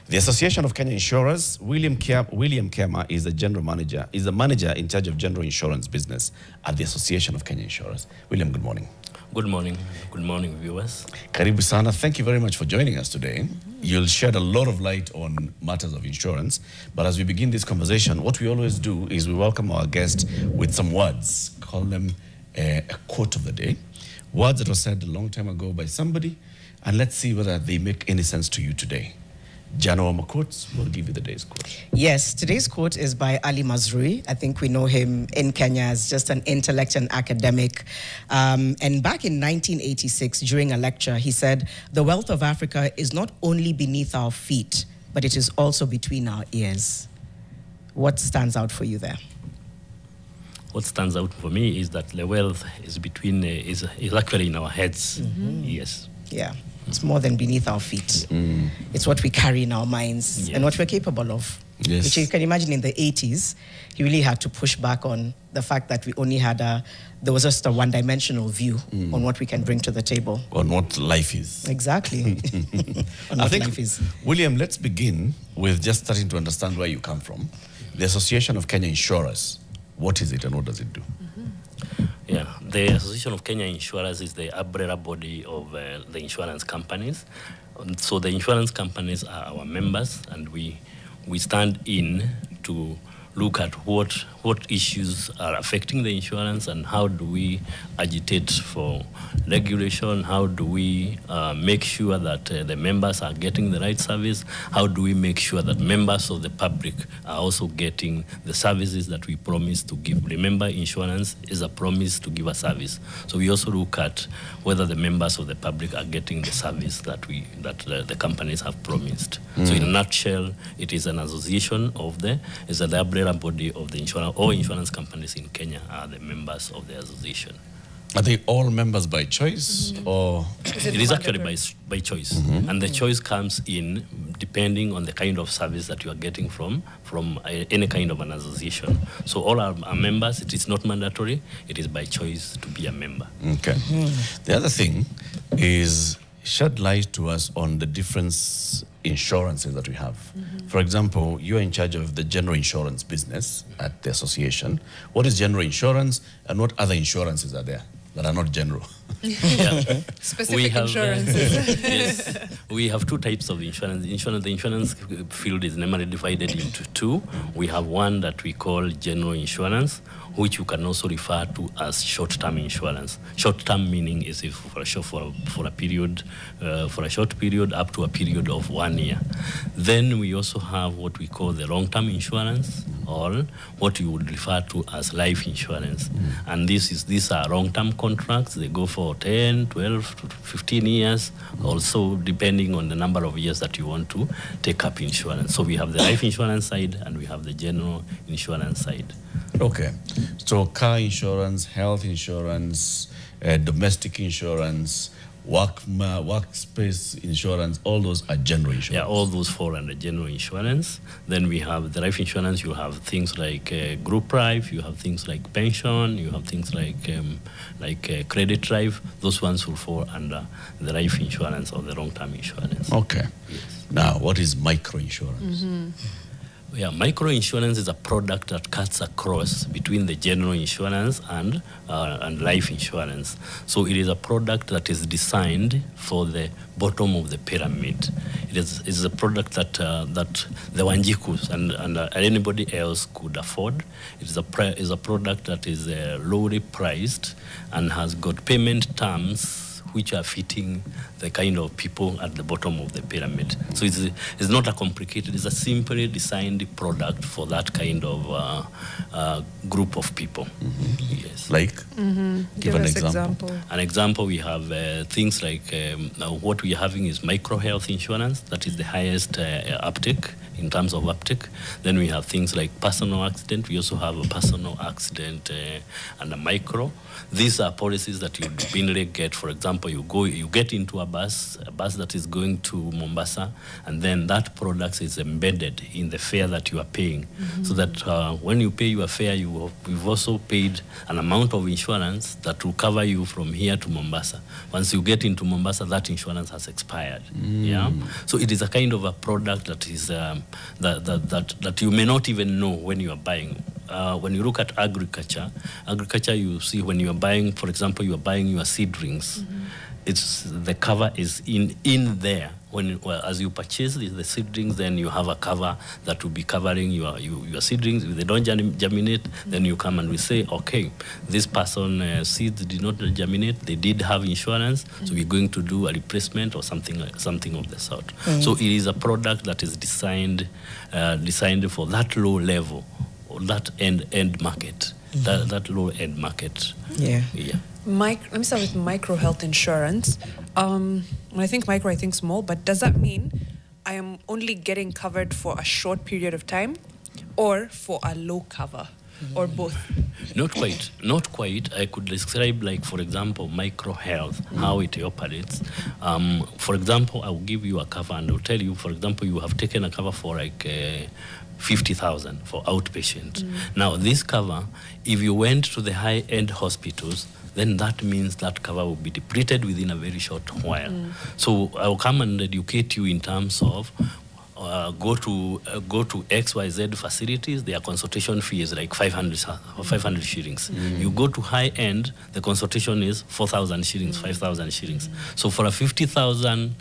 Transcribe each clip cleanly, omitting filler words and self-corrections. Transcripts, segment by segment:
The Association of Kenya Insurers, William Kiama is the general manager, is the manager in charge of general insurance business at the Association of Kenya Insurers. William, good morning. Good morning. Good morning, viewers. Karibu sana. Thank you very much for joining us today. You'll shed a lot of light on matters of insurance. But as we begin this conversation, what we always do is we welcome our guest with some words. Call them a quote of the day. Words that were said a long time ago by somebody. And let's see whether they make any sense to you today. Jano quotes, we'll give you the day's quote. Yes, today's quote is by Ali Mazrui. I think we know him in Kenya as just an intellect and academic. And back in 1986, during a lecture, he said, "The wealth of Africa is not only beneath our feet, but it is also between our ears." What stands out for you there? What stands out for me is that the wealth is between, is actually in our heads. Yes. Yeah. It's more than beneath our feet. It's what we carry in our minds and what we're capable of. Yes. Which you can imagine in the 80s, he really had to push back on the fact that we only had there was just a one-dimensional view on what we can bring to the table. On what life is. Exactly. On I what think, life is. William, let's begin with just starting to understand where you come from. The Association of Kenya Insurers, what is it and what does it do? Yeah, the Association of Kenya Insurers is the umbrella body of the insurance companies. So the insurance companies are our members, and we stand in to look at what issues are affecting the insurance and how do we agitate for regulation, how do we make sure that the members are getting the right service, how do we make sure that members of the public are also getting the services that we promise to give. Remember, insurance is a promise to give a service. So we also look at whether the members of the public are getting the service that the companies have promised. So in a nutshell, it is an association of the umbrella body of the insurance. All insurance companies in Kenya are the members of the association. Are they all members by choice or? It is actually by choice. And the choice comes in depending on the kind of service that you are getting from any kind of an association. So all our members, it is not mandatory, it is by choice to be a member. Okay. The other thing is shed light to us on the different insurances that we have. For example, you are in charge of the general insurance business at the association. What is general insurance and what other insurances are there that are not general? Specific insurances. Yes, we have two types of insurance. The insurance field is normally divided into two. We have one that we call general insurance, which you can also refer to as short-term insurance. Short-term meaning is if for a short period up to a period of 1 year. Then we also have what we call the long-term insurance, or what you would refer to as life insurance. And these are long-term contracts. They go for 10, 12, 15 years, also depending on the number of years that you want to take up insurance. So we have the life insurance side and we have the general insurance side. Okay. So car insurance, health insurance, domestic insurance, workspace insurance, all those are general insurance. Yeah, all those fall under general insurance. Then we have the life insurance. You have things like group life. You have things like pension. You have things like credit life. Those ones will fall under the life insurance or the long-term insurance. Okay. Yes. Now, what is microinsurance? Yeah, microinsurance is a product that cuts across between the general insurance and life insurance. So it is a product that is designed for the bottom of the pyramid. It is a product that the Wanjikus and anybody else could afford. It is a product that is lowly priced and has got payment terms which are fitting the kind of people at the bottom of the pyramid. So it's not a complicated, it's a simply designed product for that kind of group of people. Yes. Like? Give an us example. An example, we have things like, what we are having is micro health insurance. That is the highest uptake in terms of uptake. Then we have things like personal accident. We also have a personal accident and a micro. These are policies that you generally get. For example, example, you get into a bus that is going to Mombasa, and then that product is embedded in the fare that you are paying. So that when you pay your fare, you've also paid an amount of insurance that will cover you from here to Mombasa. Once you get into Mombasa, that insurance has expired. Yeah. So it is a kind of a product that is that you may not even know when you are buying. When you look at agriculture, you see when you are buying, for example, you are buying your seedlings, it's the cover is in there. As you purchase the seedlings, then you have a cover that will be covering your seedlings. If they don't germinate, then you come and we say, okay, this person seeds did not germinate. They did have insurance, so we're going to do a replacement or something of the sort. So it is a product that is designed for that low level, or that end market, that low end market. Yeah. Let me start with micro health insurance. When I think micro, I think small, but does that mean I am only getting covered for a short period of time or for a low cover or both? Not quite. I could describe, like, for example, micro health, how it operates. For example, I will give you a cover and I'll tell you, for example, you have taken a cover for like 50,000 for outpatient. Now, this cover, if you went to the high-end hospitals, then that means that cover will be depleted within a very short while. So I will come and educate you in terms of go to XYZ facilities. Their consultation fee is like 500 shillings. You go to high end, the consultation is 4,000 shillings, 5,000 shillings. So for a 50,000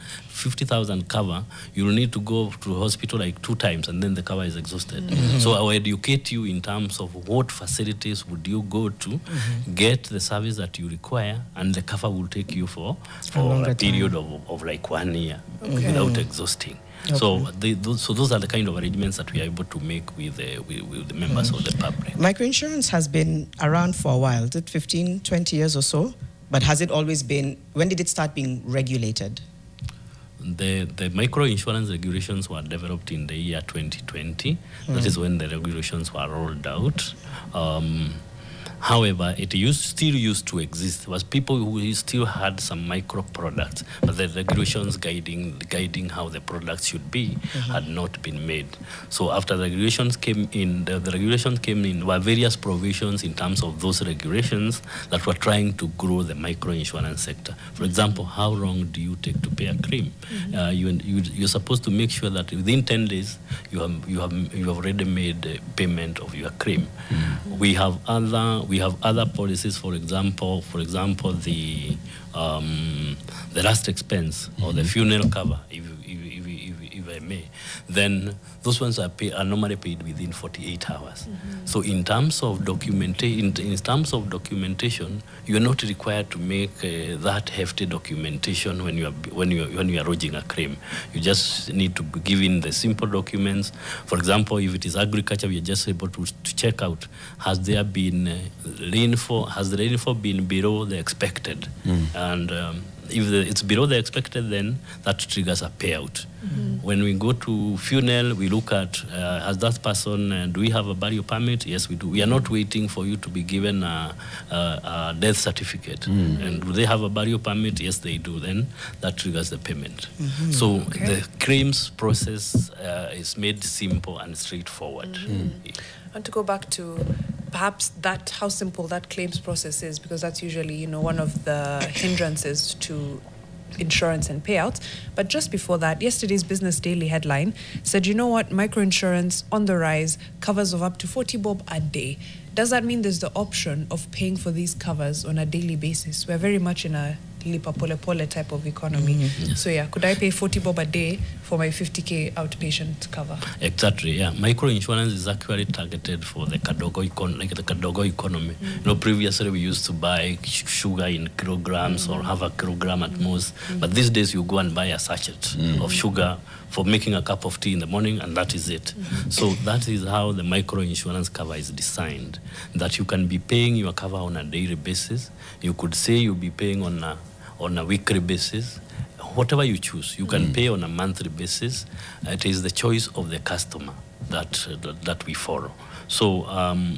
cover, you will need to go to the hospital like 2 times, and then the cover is exhausted. So I will educate you in terms of what facilities would you go to, get the service that you require, and the cover will take you for a period of like 1 year without exhausting. So those are the kind of arrangements that we are able to make with the members of the public. Microinsurance has been around for a while. Is it 15, 20 years or so? But has it always been, when did it start being regulated? The microinsurance regulations were developed in the year 2020. That is when the regulations were rolled out. However, it still used to exist. There was people who still had some micro products, but the regulations guiding how the products should be had not been made. So after the regulations came in, there were various provisions in terms of those regulations that were trying to grow the microinsurance sector. For example, how long do you take to pay a claim? You're supposed to make sure that within 10 days you have already made payment of your claim. We have other policies. For example, the last expense or the funeral cover, if I may, then those ones are normally paid within 48 hours. So in terms of documentation, you are not required to make that hefty documentation when you are lodging a claim. You just need to give in the simple documents. For example, if it is agriculture, we are just able to check out, has there been rainfall? Has the rainfall been below the expected? And if it's below the expected, then that triggers a payout. When we go to funeral, we look at, has that person, do we have a burial permit? Yes, we do. We are not waiting for you to be given a death certificate. And do they have a burial permit? Yes, they do. Then that triggers the payment. So the claims process is made simple and straightforward. And to go back to perhaps how simple that claims process is, because that's usually, one of the hindrances to insurance and payouts. But just before that, yesterday's Business Daily headline said, you know what, microinsurance on the rise, covers of up to 40 bob a day. Does that mean there's the option of paying for these covers on a daily basis? We're very much in a lipa pole pole type of economy. So yeah, could I pay 40 bob a day for my 50k outpatient cover? Exactly, yeah. Microinsurance is actually targeted for the kadogo economy. Previously we used to buy sugar in kilograms or have a kilogram at most. But these days you go and buy a sachet of sugar for making a cup of tea in the morning, and that is it. So that is how the microinsurance cover is designed, that you can be paying your cover on a daily basis. You could say you'll be paying on a weekly basis, whatever you choose. You can pay on a monthly basis. It is the choice of the customer that we follow. So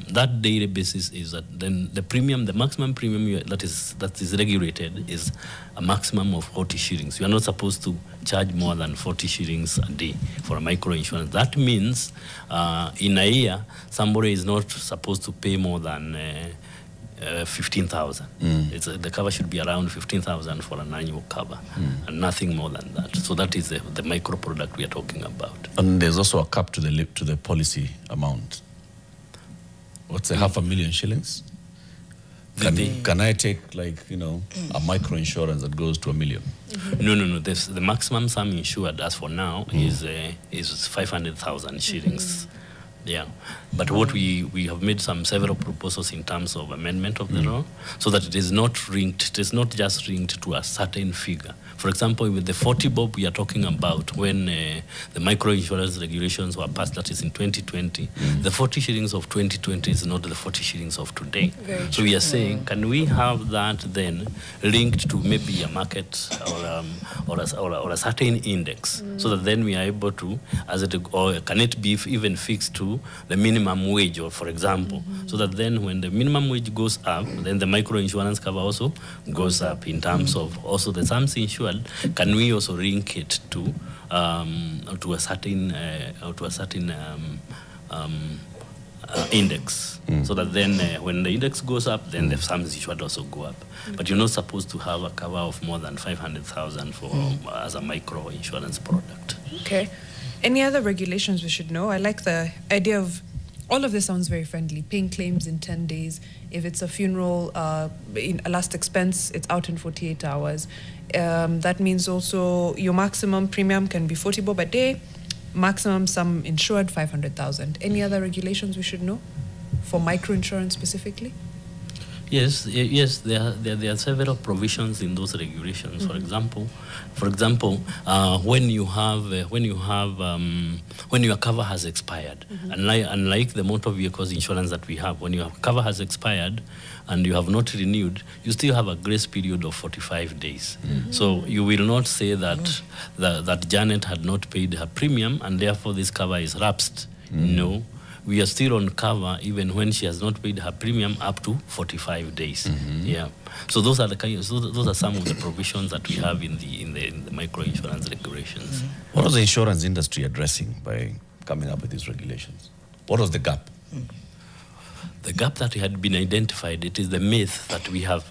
that daily basis is that then the premium, the maximum premium that is regulated is a maximum of 40 shillings. You are not supposed to charge more than 40 shillings a day for a micro insurance. That means in a year, somebody is not supposed to pay more than 15,000. The cover should be around 15,000 for an annual cover, and nothing more than that. So that is the micro product we are talking about. And there's also a cap to the policy amount. What's 500,000 shillings? Can I take, like, a micro insurance that goes to 1 million? No. The maximum sum insured as for now is 500,000 shillings. Yeah, but what we have made several proposals in terms of amendment of the law, so that it is not linked. It is not just linked to a certain figure. For example, with the 40 bob we are talking about, when the micro insurance regulations were passed, that is in 2020, the 40 shillings of 2020 is not the 40 shillings of today. So we are saying, can we have that then linked to maybe a market or a certain index, so that then we are able to, or can it be even fixed to the minimum wage, or for example, so that then when the minimum wage goes up, then the micro insurance cover also goes up in terms of also the sums insured. Can we also link it to a certain index, so that then when the index goes up, then the sums insured also go up. But you're not supposed to have a cover of more than 500,000 for as a micro insurance product. Okay. Any other regulations we should know? I like the idea of, all of this sounds very friendly. Paying claims in 10 days. If it's a funeral, in a last expense, it's out in 48 hours. That means also your maximum premium can be 40 bob a day, maximum sum insured 500,000. Any other regulations we should know for microinsurance specifically? Yes. There are several provisions in those regulations. For example, when your cover has expired, unlike the motor vehicles insurance that we have, when your cover has expired and you have not renewed, you still have a grace period of 45 days. So you will not say that that Janet had not paid her premium and therefore this cover is lapsed. No. We are still on cover even when she has not paid her premium up to 45 days. Yeah. So those are those are some of the provisions that we have in the micro insurance regulations. What was the insurance industry addressing by coming up with these regulations? What was the gap? The gap that had been identified, it is the myth that we have,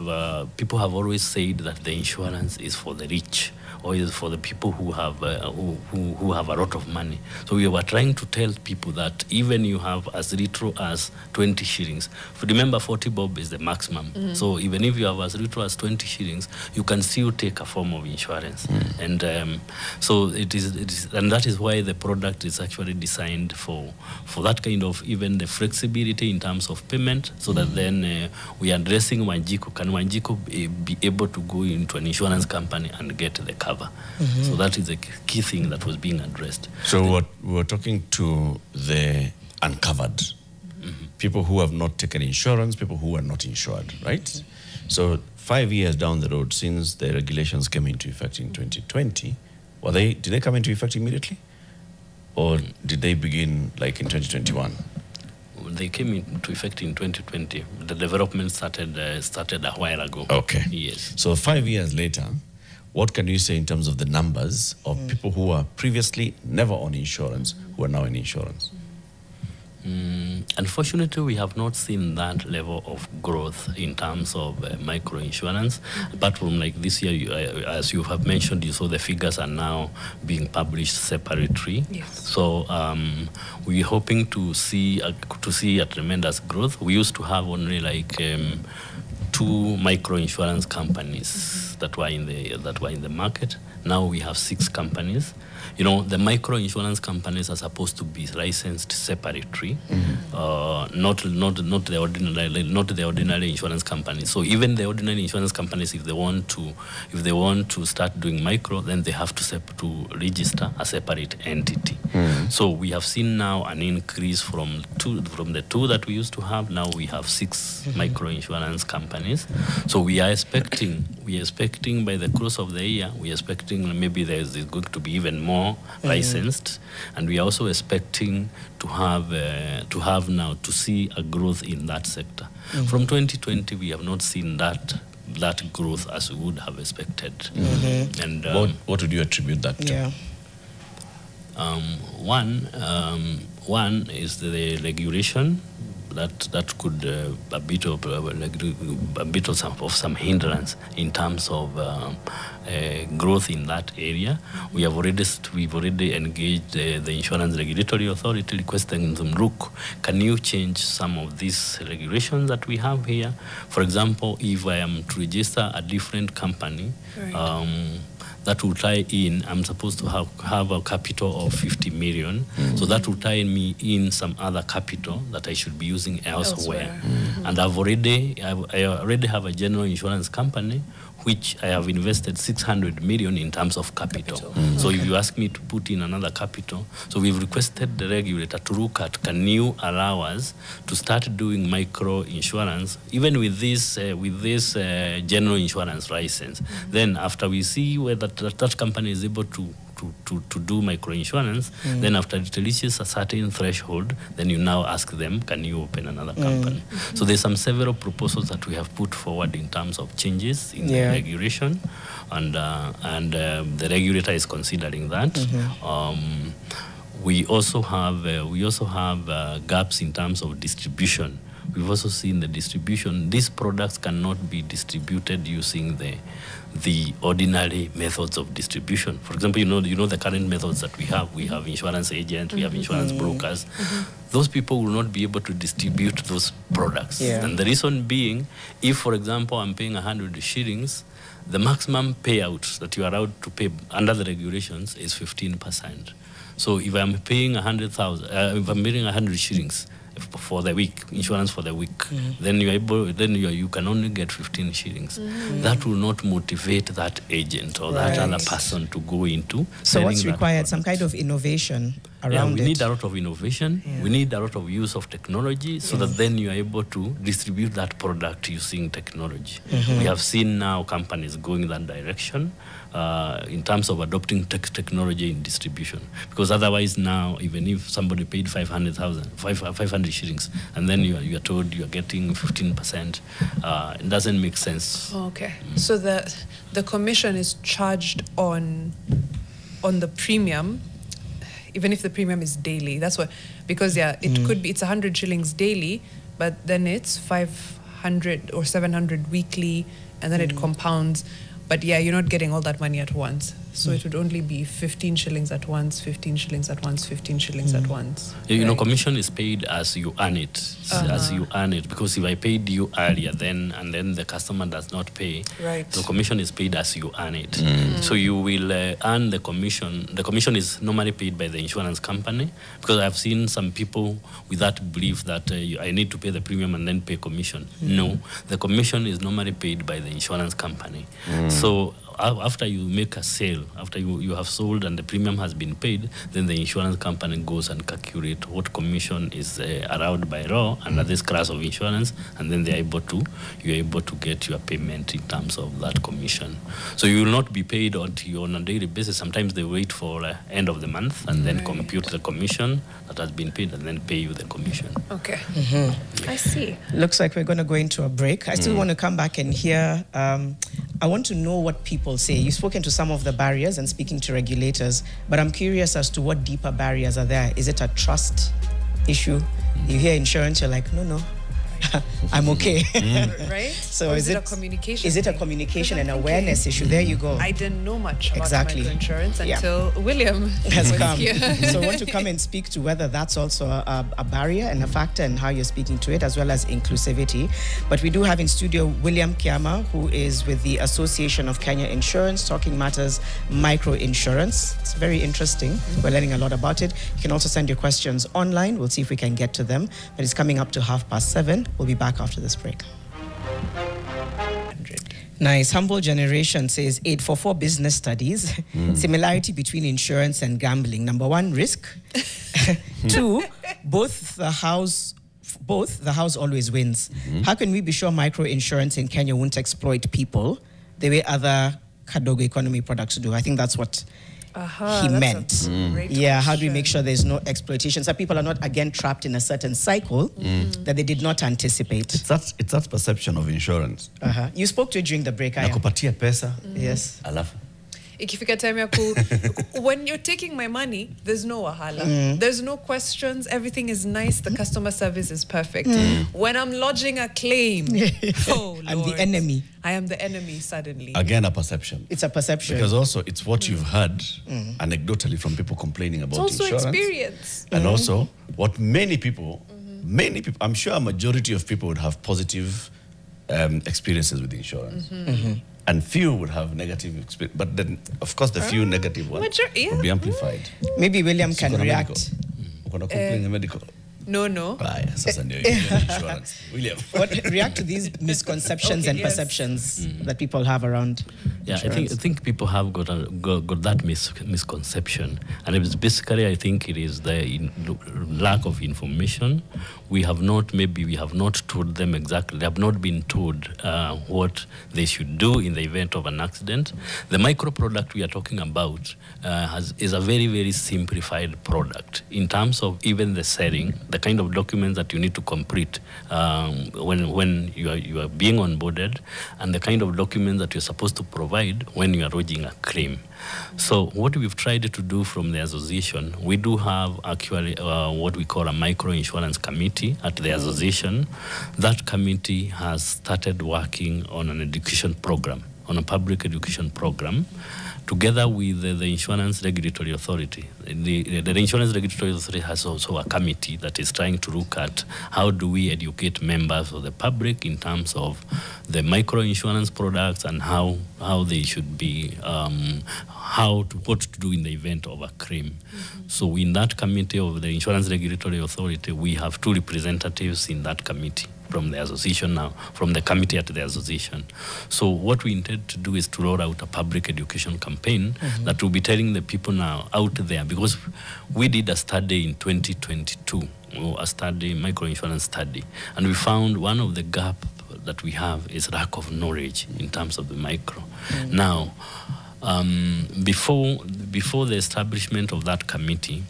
people have always said that the insurance is for the rich, or is for the people who have who have a lot of money. So we were trying to tell people that even you have as little as 20 shillings. Remember, 40 bob is the maximum. So even if you have as little as 20 shillings, you can still take a form of insurance. And so it is, and that is why the product is actually designed for that kind of even the flexibility in terms of payment, so that then we are addressing Wanjiku. Can Wanjiku be able to go into an insurance company and get the cover? So that is the key thing that was being addressed. So we're talking to the uncovered, people who have not taken insurance, people who are not insured, right? So 5 years down the road, since the regulations came into effect in 2020, did they come into effect immediately? Or did they begin like in 2021? They came into effect in 2020. The development started a while ago. Okay. Yes. So 5 years later, what can you say in terms of the numbers of people who were previously never on insurance, who are now in insurance? Unfortunately, we have not seen that level of growth in terms of micro insurance. Apart from like this year, as you have mentioned, you saw the figures are now being published separately. Yes. So we're hoping to see a tremendous growth. We used to have only like 2 micro insurance companies that were in the market. Now we have 6 companies. You know, the micro insurance companies are supposed to be licensed separately, not the ordinary insurance companies. So even the ordinary insurance companies, if they want to start doing micro, then they have to register a separate entity. So we have seen now an increase from the 2 that we used to have. Now we have 6 microinsurance companies. So we are expecting by the close of the year, we are expecting maybe there's going to be even more licensed, and we are also expecting to have see a growth in that sector. From 2020, we have not seen that growth as we would have expected. And what would you attribute that to? Yeah. One is the regulation that could a bit of some hindrance in terms of growth in that area. We've already engaged the Insurance Regulatory Authority, requesting them, look, can you change some of these regulations that we have here? For example, if I am to register a different company, that will tie in, I'm supposed to have a capital of 50 million. So that will tie me in some other capital that I should be using elsewhere. And I already have a general insurance company which I have invested 600 million in terms of capital. So if you ask me to put in another capital, so we've requested the regulator to look at, can you allow us to start doing micro insurance, even with this general insurance license. Then after we see whether that company is able to do microinsurance, then after it reaches a certain threshold, then you now ask them, can you open another company? So there's several proposals that we have put forward in terms of changes in the regulation, and the regulator is considering that. We also have gaps in terms of distribution. We've also seen the distribution. These products cannot be distributed using the ordinary methods of distribution. For example, you know the current methods that we have. We have insurance agents, we have insurance brokers. Those people will not be able to distribute those products. And the reason being, if, for example, I'm paying 100 shillings, the maximum payout that you are allowed to pay under the regulations is 15%. So if I'm paying 100,000, if I'm paying 100 shillings for the week, insurance for the week, then you can only get 15 shillings. That will not motivate that agent or that other person to go into. So what's required? Some kind of innovation around we need a lot of innovation. We need a lot of use of technology so that then you are able to distribute that product using technology. We have seen now companies going that direction in terms of adopting technology in distribution. Because otherwise now, even if somebody paid 500 shillings, and then you are told you are getting 15%, it doesn't make sense. Okay. So the commission is charged on the premium, even if the premium is daily. That's what, because it could be, it's 100 shillings daily, but then it's 500 or 700 weekly, and then it compounds. But you're not getting all that money at once. So it would only be 15 shillings at once, 15 shillings at once, 15 shillings at once. You know, commission is paid as you earn it, as you earn it. Because if I paid you earlier, and then the customer does not pay, the commission is paid as you earn it. So you will earn the commission. The commission is normally paid by the insurance company, because I've seen some people with that belief that I need to pay the premium and then pay commission. No, the commission is normally paid by the insurance company. So after you make a sale, after you have sold and the premium has been paid, then the insurance company goes and calculates what commission is allowed by law under this class of insurance, and then you're able to get your payment in terms of that commission. So you will not be paid on a daily basis. Sometimes they wait for end of the month and then compute the commission that has been paid and then pay you the commission. Okay. I see. Looks like we're going to go into a break. I still want to come back and hear. I want to know what people say. You've spoken to some of the barriers and speaking to regulators, but I'm curious as to what deeper barriers are there. Is it a trust issue? You hear insurance, you're like, no, I'm okay. Right? So is it a communication? Is it a communication and awareness issue? There you go. I didn't know much about microinsurance until William has come. Here. So I want to come and speak to whether that's also a barrier and a factor and how you're speaking to it, as well as inclusivity. But we do have in studio William Kiama, who is with the Association of Kenya Insurance, talking matters microinsurance. It's very interesting. We're learning a lot about it. You can also send your questions online. We'll see if we can get to them. But it's coming up to 7:30. We'll be back after this break. Nice. Humble Generation says 844 business studies. Similarity between insurance and gambling. Number 1, risk. Two, both the house always wins. How can we be sure microinsurance in Kenya won't exploit people the way other Kadogo economy products do? I think that's what he meant. Yeah, how do we make sure there's no exploitation so people are not again trapped in a certain cycle that they did not anticipate? It's that perception of insurance. You spoke to it during the break. Nakupatia pesa. Yes. Alafu. Ikifika time ya when you're taking my money, there's no wahala. There's no questions. Everything is nice. The customer service is perfect. When I'm lodging a claim, I'm the enemy. I am the enemy suddenly. Again, a perception. It's a perception. Because also it's what you've heard anecdotally from people complaining about it's also insurance. Experience. And also what many people, I'm sure a majority of people would have positive experiences with insurance. And few would have negative experience. But then, of course, the few negative ones would be amplified. Maybe William can react. Medical. No. Insurance. William. React to these misconceptions and perceptions that people have around insurance. I think people have got that misconception. And it's basically, I think it is the lack of information. We have not told them exactly. They have not been told what they should do in the event of an accident. The micro product we are talking about is a very, very simplified product in terms of even the setting, the kind of documents that you need to complete when you are being onboarded, and the kind of documents that you're supposed to provide when you are lodging a claim. So what we've tried to do from the association, we do have actually what we call a microinsurance committee at the association. That committee has started working on an education program, on a public education program, together with the Insurance Regulatory Authority. The Insurance Regulatory Authority has also a committee that is trying to look at how do we educate members of the public in terms of the microinsurance products and how they should be, what to do in the event of a claim. So in that committee of the Insurance Regulatory Authority, we have 2 representatives in that committee from the association now, from the committee at the association. So what we intend to do is to roll out a public education campaign that will be telling the people now out there, because we did a study in 2022, a study, microinsurance study, and we found one of the gaps that we have is lack of knowledge in terms of the micro. Now, before the establishment of that committee,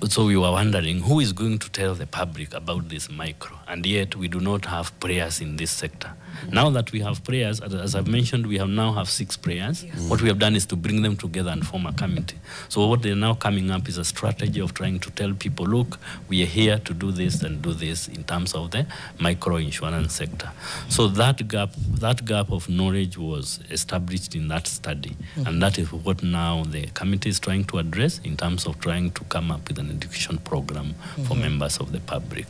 so we were wondering who is going to tell the public about this micro, and yet we do not have players in this sector. Now that we have players, as I've mentioned, we now have 6 players. What we have done is to bring them together and form a committee. So what they're now coming up is a strategy of trying to tell people, look, we are here to do this and do this in terms of the microinsurance sector. So that gap of knowledge was established in that study, and that is what now the committee is trying to address in terms of trying to come up with an education program for members of the public.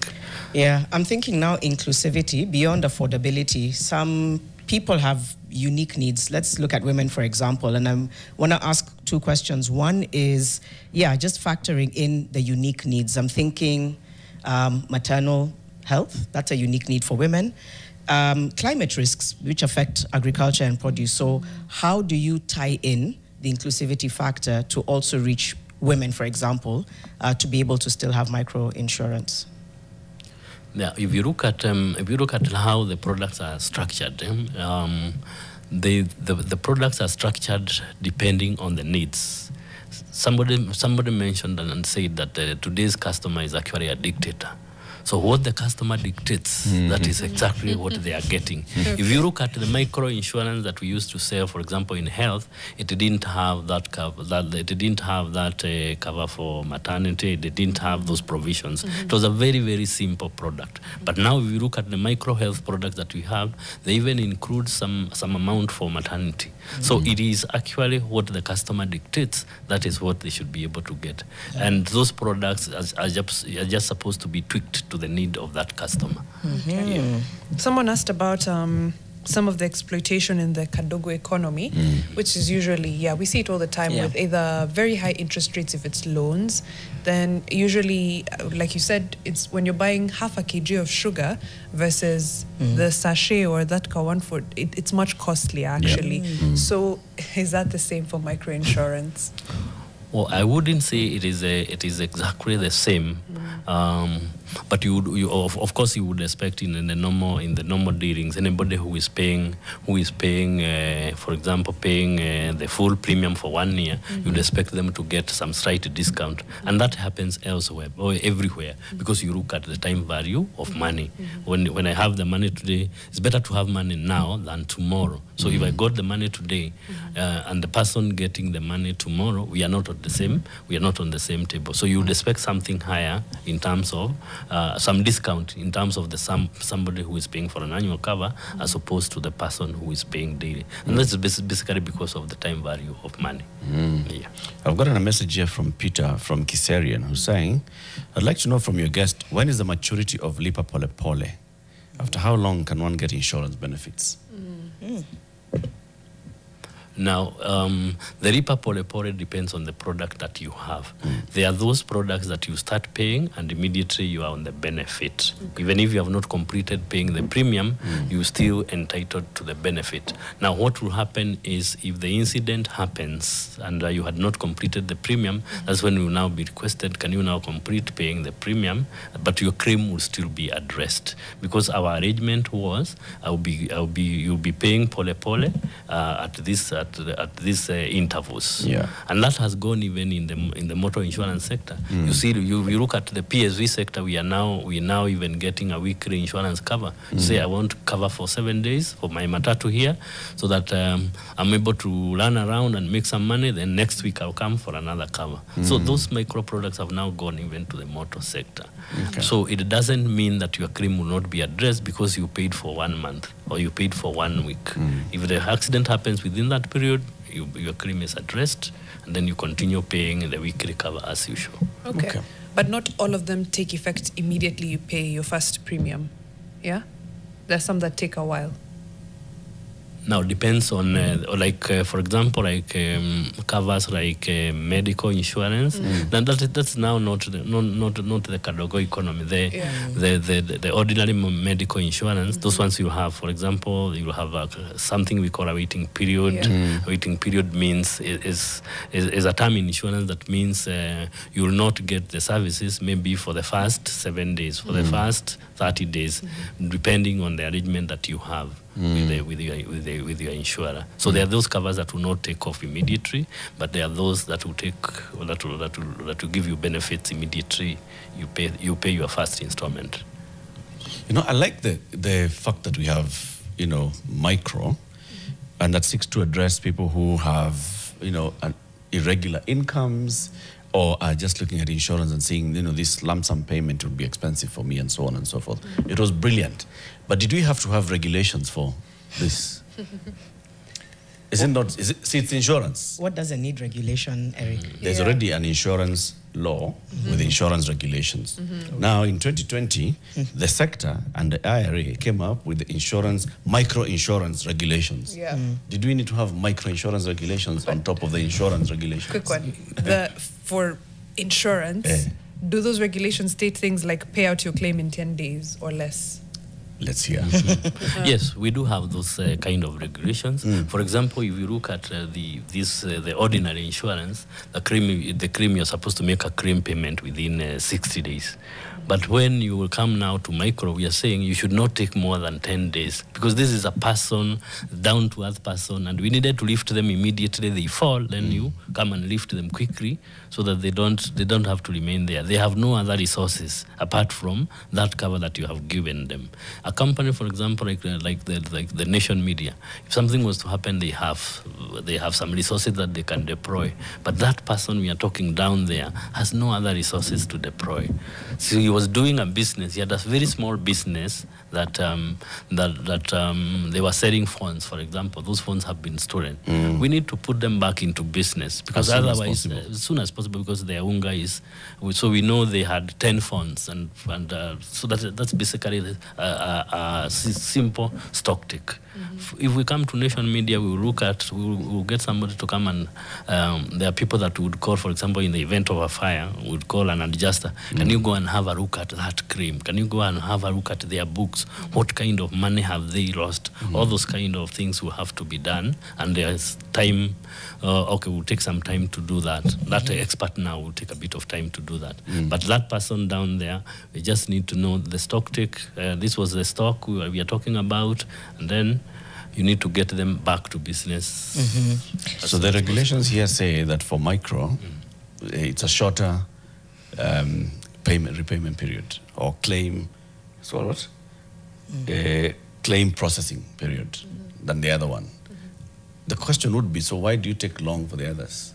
Yeah, I'm thinking now inclusivity beyond affordability. Some people have unique needs. Let's look at women, for example, and I want to ask 2 questions. One is, just factoring in the unique needs. I'm thinking maternal health, that's a unique need for women. Climate risks, which affect agriculture and produce. So how do you tie in the inclusivity factor to also reach women, for example, to be able to still have micro insurance? Yeah, if you look at how the products are structured, the products are structured depending on the needs. Somebody mentioned and said that today's customer is actually a dictator. So what the customer dictates, that is exactly what they are getting. If you look at the micro insurance that we used to sell, for example, in health, it didn't have that cover. It didn't have that cover for maternity. It didn't have those provisions. It was a very, very simple product. But now, if you look at the micro health products that we have, they even include some amount for maternity. So it is actually what the customer dictates. That is what they should be able to get. And those products are just supposed to be tweaked to the need of that customer. Someone asked about some of the exploitation in the Kadogo economy, which is usually, we see it all the time with either very high interest rates if it's loans. Then usually, like you said, it's when you're buying half a kg of sugar versus the sachet or that kawan food, it's much costlier actually. So is that the same for microinsurance? Well, I wouldn't say it is exactly the same, but you of course you would expect in the normal dealings, anybody who is paying, for example, paying the full premium for 1 year, you'd expect them to get some slight discount, and that happens elsewhere or everywhere because you look at the time value of money. When I have the money today, it's better to have money now than tomorrow. So if I got the money today, and the person getting the money tomorrow, we are not on the same table. So you would expect something higher in terms of some discount in terms of the somebody who is paying for an annual cover as opposed to the person who is paying daily. And that's basically because of the time value of money. Yeah. I've gotten a message here from Peter from Kiserian who's saying, I'd like to know from your guest, when is the maturity of Lipa Pole Pole? After how long can one get insurance benefits? Now, the Lipa Pole Pole depends on the product that you have. There are those products that you start paying and immediately you are on the benefit. Even if you have not completed paying the premium, you're still entitled to the benefit. Now, what will happen is if the incident happens and you had not completed the premium, that's when you will now be requested, can you now complete paying the premium, but your claim will still be addressed. Because our arrangement was, you'll be paying Pole Pole at these intervals, and that has gone even in the motor insurance sector. You see, you look at the PSV sector. We are now even getting a weekly insurance cover. Say I want to cover for 7 days for my matatu here, so that I'm able to run around and make some money. Then next week I'll come for another cover. So those micro products have now gone even to the motor sector. So it doesn't mean that your claim will not be addressed because you paid for 1 month or you paid for 1 week. If the accident happens within that period, your claim is addressed, and then you continue paying the weekly cover as usual. Okay. But not all of them take effect immediately you pay your first premium. Yeah? There's some that take a while. Now, depends on, for example, covers like medical insurance. Then that's now not the Kadogo economy. The ordinary medical insurance, those ones you have, for example, you have something we call a waiting period. A waiting period means is a term in insurance that means you will not get the services maybe for the first 7 days, for the first 30 days, depending on the arrangement that you have with your insurer. So there are those covers that will not take off immediately, but there are those that will that will give you benefits immediately. You pay your first installment. I like the fact that we have micro, and that seeks to address people who have irregular incomes, or are just looking at insurance and saying, this lump sum payment would be expensive for me and so on and so forth. It was brilliant. But did we have to have regulations for this? It's insurance. What doesn't need regulation, Eric? There's already an insurance law with insurance regulations. Now, in 2020, the sector and the IRA came up with the micro-insurance regulations. Did we need to have micro-insurance regulations on top of the insurance regulations? Quick one. For insurance, do those regulations state things like pay out your claim in 10 days or less? Let's hear. Yes, we do have those kind of regulations. For example, if you look at the ordinary insurance, the claim you're supposed to make a claim payment within 60 days. But when you will come now to micro, we are saying you should not take more than 10 days because this is a person, down-to-earth person, and we needed to lift them immediately. They fall, then you come and lift them quickly so that they don't have to remain there. They have no other resources apart from that cover that you have given them. A company, for example, like the Nation Media, if something was to happen, they have some resources that they can deploy. But that person we are talking down there has no other resources to deploy. So he was doing a business. He had a very small business that they were selling phones, for example. Those phones have been stolen. We need to put them back into business because otherwise, as soon as possible, because their unga is. So we know they had 10 phones, and so that's basically a simple stock take. If we come to nation media, we will we'll get somebody to come and there are people that would call, for example, in the event of a fire, would call an adjuster. Can you go and have a look at that claim? Can you go and have a look at their books? What kind of money have they lost? All those kind of things will have to be done, and there's time. Okay, we'll take some time to do that. That expert now will take a bit of time to do that. But that person down there, we just need to know the stock take. This was the stock we are talking about, and then you need to get them back to business. So the regulations here say that for micro, it's a shorter repayment period, or claim, so what? Claim processing period than the other one. The question would be, so why do you take long for the others?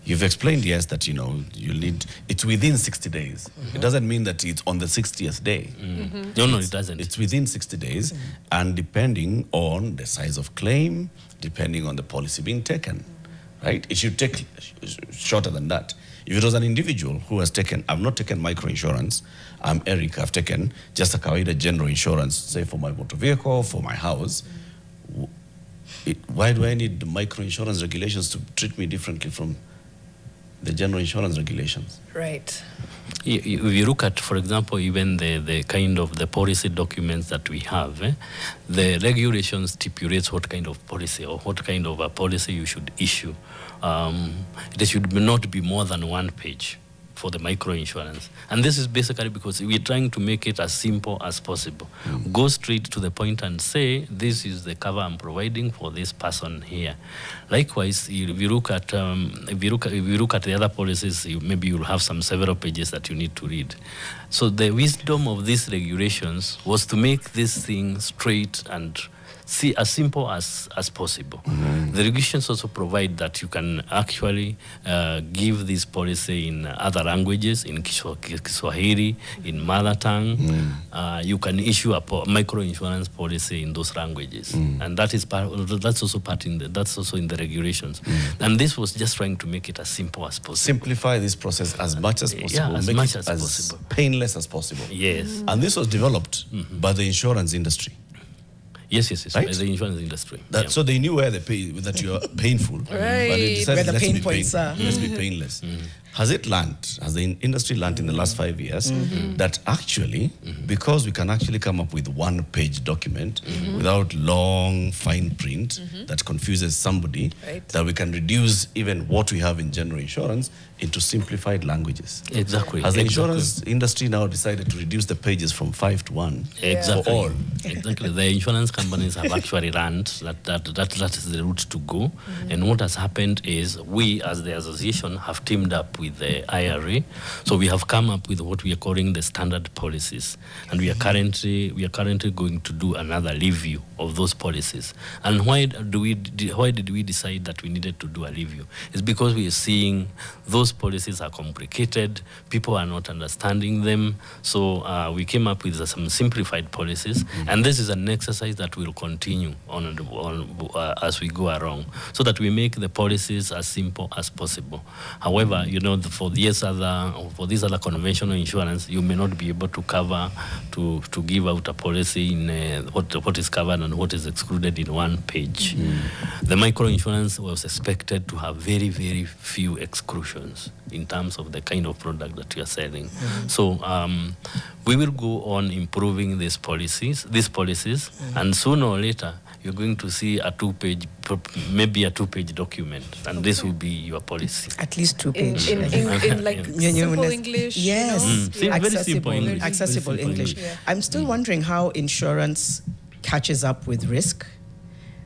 You've explained, yes, that, you know, you need, it's within 60 days. It doesn't mean that it's on the 60th day. No, it doesn't. It's within 60 days, and depending on the size of claim, depending on the policy being taken, right? It should take shorter than that. If it was an individual who has taken, I've not taken microinsurance, I'm Eric, I've taken just a kawaida general insurance, say for my motor vehicle, for my house, why do I need the microinsurance regulations to treat me differently from the general insurance regulations? Right. If you look at, for example, even the kind of the policy documents that we have, the regulations stipulates what kind of policy or what kind of a policy you should issue. It should not be more than 1 page for the microinsurance. And this is basically because we're trying to make it as simple as possible. Go straight to the point and say, this is the cover I'm providing for this person here. Likewise, if you look at the other policies, maybe you'll have several pages that you need to read. So the wisdom of these regulations was to make this thing straight and as simple as possible. The regulations also provide that you can actually give this policy in other languages, in Kiswahili, in mother tongue. You can issue a microinsurance policy in those languages, and that's also in the regulations. And this was just trying to make it as simple as possible. Simplify this process as much as possible. Yeah, as much as possible. Painless as possible. Yes. And this was developed by the insurance industry. Yes, right? By the insurance industry. So they knew where that you are painful, but they decided where the pain points are. Let's be painless. Has it learned, has the industry learned in the last 5 years that actually, because we can actually come up with 1-page document without long fine print that confuses somebody, that we can reduce even what we have in general insurance into simplified languages. Exactly. Has the insurance industry now decided to reduce the pages from 5 to 1? Exactly. For all? Exactly. The insurance companies have actually learned that is the route to go. And what has happened is we, as the association, have teamed up with the IRA. So we have come up with what we are calling the standard policies. And we are currently going to do another review of those policies. And why did we decide that we needed to do a review? It's because we are seeing those policies are complicated, people are not understanding them, so we came up with some simplified policies, and this is an exercise that will continue on as we go along, so that we make the policies as simple as possible. However, you know, for these other conventional insurance, you may not be able to cover, to give out a policy in what is covered and what is excluded in 1 page. The microinsurance was expected to have very, very few exclusions in terms of the kind of product that you are selling. So we will go on improving these policies, and sooner or later you're going to see a 2-page, maybe a 2-page document, and this will be your policy. At least 2 pages. In like simple English. Yes, very simple English. Accessible English. I'm still wondering how insurance catches up with risk.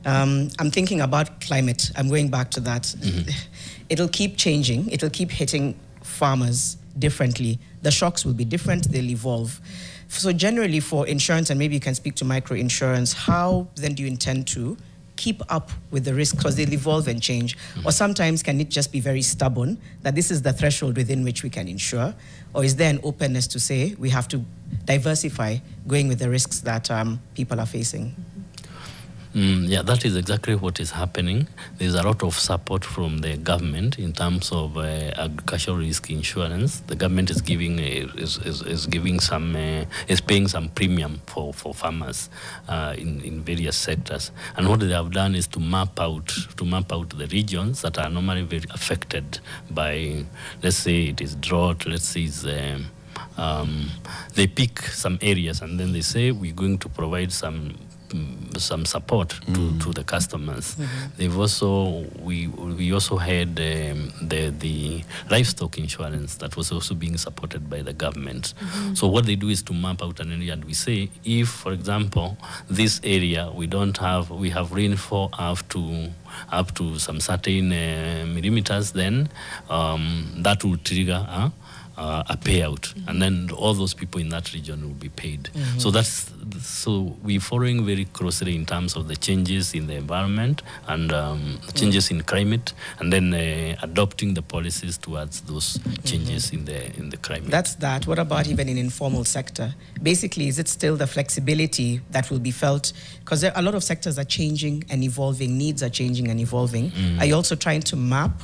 I'm thinking about climate. I'm going back to that. It'll keep changing. It'll keep hitting farmers differently. The shocks will be different. They'll evolve. So generally for insurance, and maybe you can speak to microinsurance, how then do you intend to keep up with the risk, because they'll evolve and change? Or sometimes can it just be very stubborn that this is the threshold within which we can insure? Or is there an openness to say we have to diversify going with the risks that people are facing? Yeah, that is exactly what is happening. There's a lot of support from the government in terms of agricultural risk insurance. The government is giving is paying some premium for farmers in various sectors. And what they have done is to map out the regions that are normally very affected by, let's say it is drought, let's say it's they pick some areas and then they say we're going to provide some support to the customers. They've also we also had the livestock insurance that was also being supported by the government. So what they do is to map out an area and we say if, for example, this area we have rainfall up to some certain millimeters, then that will trigger a payout, and then all those people in that region will be paid. So we're following very closely in terms of the changes in the environment and changes in climate, and then adopting the policies towards those changes in the climate. That's that. What about even in informal sector? Basically, is it still the flexibility that will be felt? Because a lot of sectors are changing and evolving, needs are changing and evolving. Are you also trying to map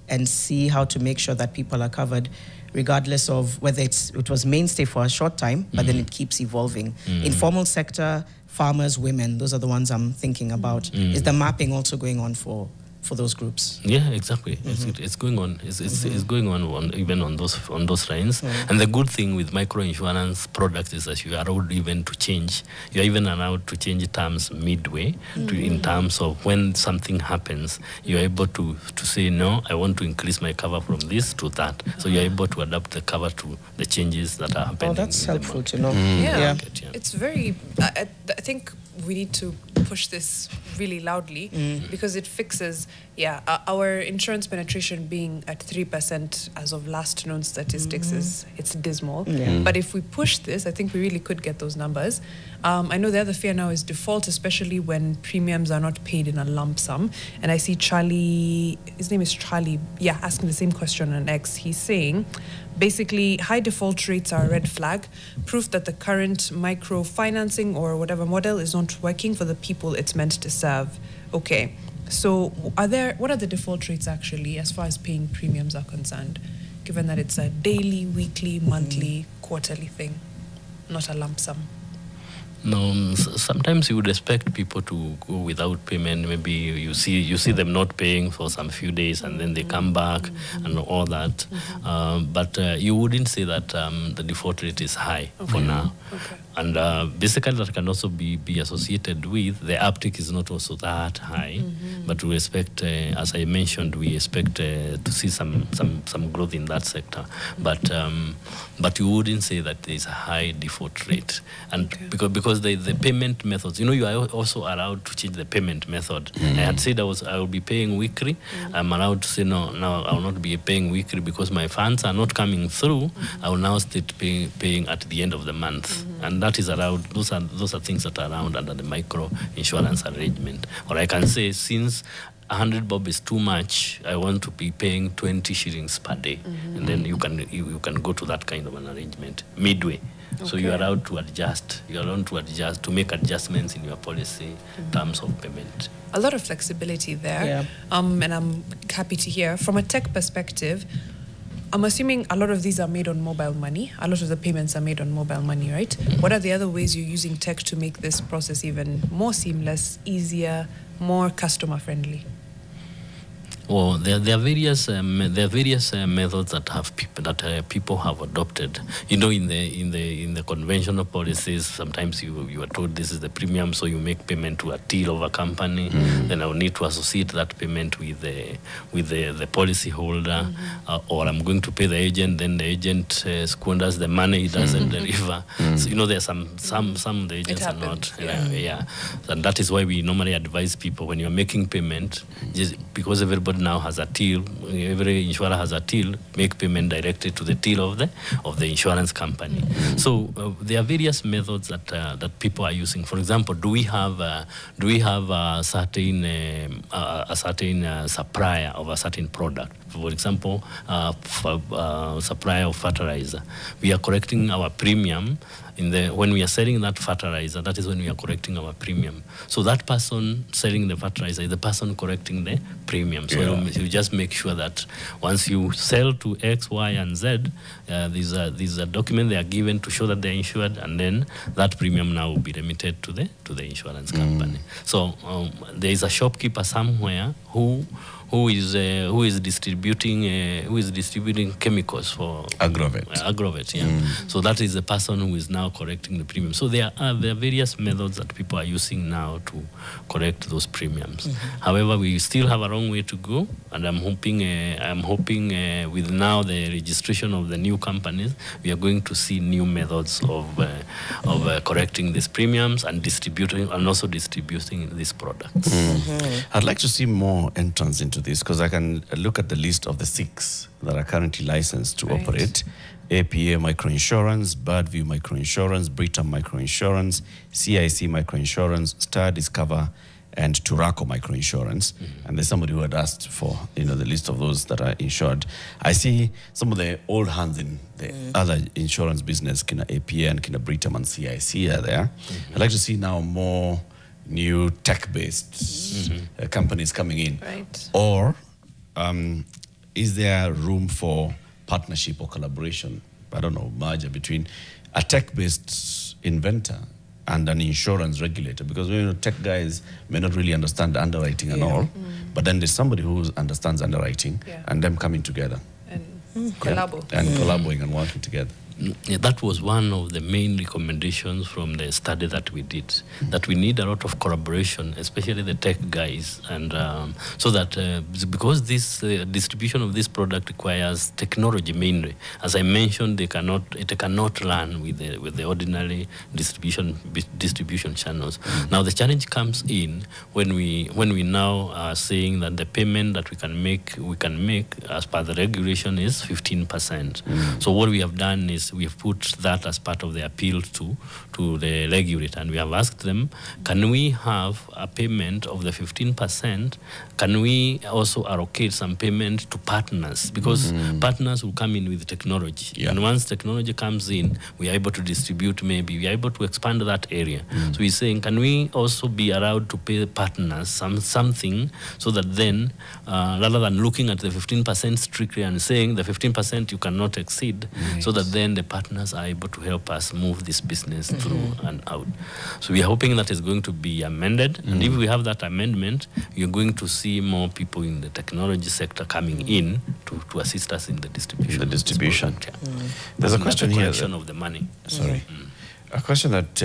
and see how to make sure that people are covered, regardless of whether it was mainstay for a short time, but then it keeps evolving? Informal sector, farmers, women, those are the ones I'm thinking about. Is the mapping also going on for those groups? Yeah, exactly. It's going on. It's going on even on those lines. And the good thing with microinsurance products is that you are allowed even to change. You are even allowed to change terms midway in terms of when something happens. You are able to say, no, I want to increase my cover from this to that. So you are able to adapt the cover to the changes that are happening. Oh, that's helpful to know. Yeah. It's very, I think we need to push this really loudly because it fixes, our insurance penetration being at 3% as of last known statistics it's dismal. But if we push this, I think we really could get those numbers. I know the other fear now is default, especially when premiums are not paid in a lump sum. And I see Charlie, his name is Charlie, asking the same question on X. He's saying, basically, high default rates are a red flag, proof that the current microfinancing or whatever model is not working for the people it's meant to serve. Okay, so what are the default rates actually as far as paying premiums are concerned, given that it's a daily, weekly, monthly, quarterly thing, not a lump sum? No, sometimes you would expect people to go without payment. Maybe you see them not paying for some few days and then they come back and all that. But you wouldn't say that the default rate is high for now. And basically that can also be associated with the uptake is not also that high. But we expect, as I mentioned, we expect to see some growth in that sector. But you wouldn't say that there is a high default rate. And because the payment methods, you are also allowed to change the payment method. I had said I will be paying weekly. I'm allowed to say no, I will not be paying weekly because my funds are not coming through. I will now start paying at the end of the month. And that is allowed. Those are things that are allowed under the micro insurance arrangement. Or I can say, since 100 bob is too much, I want to be paying 20 shillings per day. And then you can go to that kind of an arrangement midway. So you're allowed to adjust. You're allowed to adjust, to make adjustments in your policy terms of payment. A lot of flexibility there. And I'm happy to hear. From a tech perspective, I'm assuming a lot of these are made on mobile money. A lot of the payments are made on mobile money, right? What are the other ways you're using tech to make this process even more seamless, easier, more customer friendly? Well, there are various methods that people have adopted. In the conventional policies, sometimes you are told this is the premium, so you make payment to a till of a company. Then I will need to associate that payment with the policy holder, or I'm going to pay the agent. Then the agent squanders the money, he doesn't deliver. So there are some of the agents are not. And that is why we normally advise people when you're making payment, because everybody now has a till, every insurer has a till, make payment directly to the till of the insurance company. So there are various methods that people are using. For example, do we have a certain supplier of a certain product? For example, supply of fertilizer. We are correcting our premium when we are selling that fertilizer. That is when we are correcting our premium. So that person selling the fertilizer is the person correcting the premium. So you just make sure that once you sell to X, Y, and Z, these are document they are given to show that they are insured, and then that premium now will be remitted to the insurance company. So there is a shopkeeper somewhere who is distributing chemicals for agrovet. So that is the person who is now correcting the premium. So there are various methods that people are using now to correct those premiums. However, we still have a long way to go, and I'm hoping with now the registration of the new companies, we are going to see new methods of correcting these premiums and also distributing these products. I'd like to see more entrance into this, because I can look at the list of the 6 that are currently licensed to operate. APA Microinsurance, Birdview Microinsurance, Britam Microinsurance, CIC Microinsurance, Star Discover, and Turaco Microinsurance. And there's somebody who had asked for the list of those that are insured. I see some of the old hands in the other insurance business, Kina APA and Kina Britam and CIC are there. I'd like to see now more new tech-based companies coming in. Or is there room for partnership or collaboration, I don't know, merger between a tech-based inventor and an insurance regulator? Because tech guys may not really understand underwriting and all, but then there's somebody who understands underwriting and them coming together. And collaborating and working together. That was one of the main recommendations from the study that we did, that we need a lot of collaboration, especially the tech guys, and so that because this distribution of this product requires technology mainly. As I mentioned, it cannot run with the ordinary distribution channels. Now the challenge comes in when we now are saying that the payment that we can make as per the regulation is 15%. So what we have done is we have put that as part of the appeal to the regulator, and we have asked them, can we have a payment of the 15%? Can we also allocate some payment to partners? Because partners will come in with technology. And once technology comes in, we are able to distribute, maybe we are able to expand that area. So we're saying, can we also be allowed to pay partners something, so that then, rather than looking at the 15% strictly and saying the 15% you cannot exceed, so that then the partners are able to help us move this business through and out. So we are hoping that is going to be amended, and if we have that amendment, you're going to see more people in the technology sector coming in to assist us in the distribution. There's a question here. Of the money. Sorry. A question that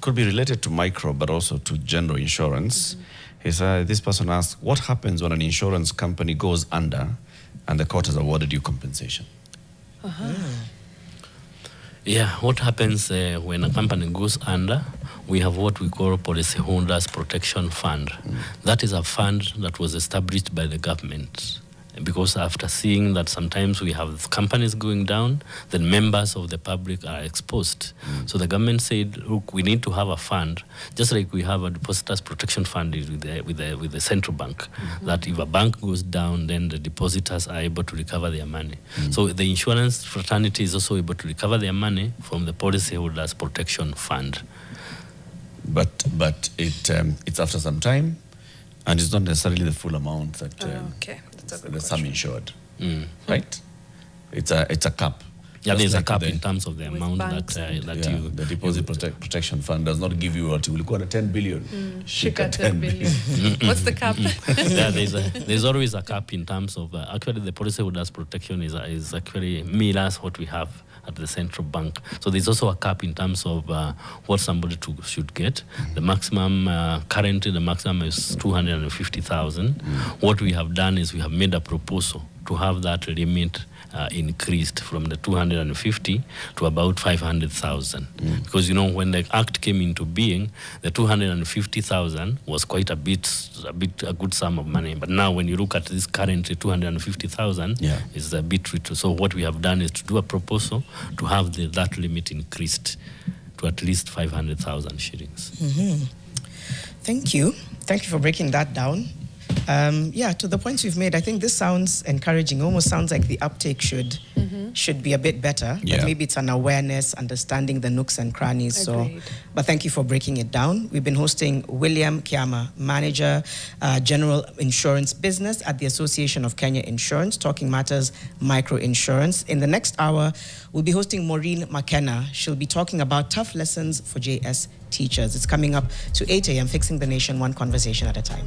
could be related to micro, but also to general insurance. This person asks, what happens when an insurance company goes under and the court has awarded you compensation? Yeah, what happens when a company goes under? We have what we call Policyholders Protection Fund. That is a fund that was established by the government, because after seeing that sometimes we have companies going down, then members of the public are exposed. So the government said, look, we need to have a fund, just like we have a Depositors Protection Fund with the central bank, that if a bank goes down, then the depositors are able to recover their money. So the insurance fraternity is also able to recover their money from the Policyholders Protection Fund. But it's after some time, and it's not necessarily the full amount that the sum insured, right? It's a cap. Yeah, there's a cap in terms of the amount that you... The Deposit Protection Fund does not give you what you will call a 10 billion. Shika 10 billion. What's the cap? Yeah, there's always a cap in terms of... actually, the policyholders protection is actually mirrors what we have at the central bank. So there's also a cap in terms of what somebody should get. The maximum, currently the maximum is 250,000. What we have done is we have made a proposal to have that limit increased from the 250 to about 500,000. Because, you know, when the act came into being, the 250,000 was quite a good sum of money. But now when you look at this currently 250,000 is a bit little. So what we have done is to do a proposal to have that limit increased to at least 500,000 shillings. Thank you. Thank you for breaking that down. Yeah, to the points you've made, I think this sounds encouraging. Almost sounds like the uptake should be a bit better. Yeah. But maybe it's an awareness, understanding the nooks and crannies. Agreed. But thank you for breaking it down. We've been hosting William Kiama, Manager, General Insurance Business at the Association of Kenya Insurance, talking matters microinsurance. In the next hour, we'll be hosting Maureen McKenna. She'll be talking about tough lessons for JS teachers. It's coming up to 8 a.m., Fixing the Nation, one conversation at a time.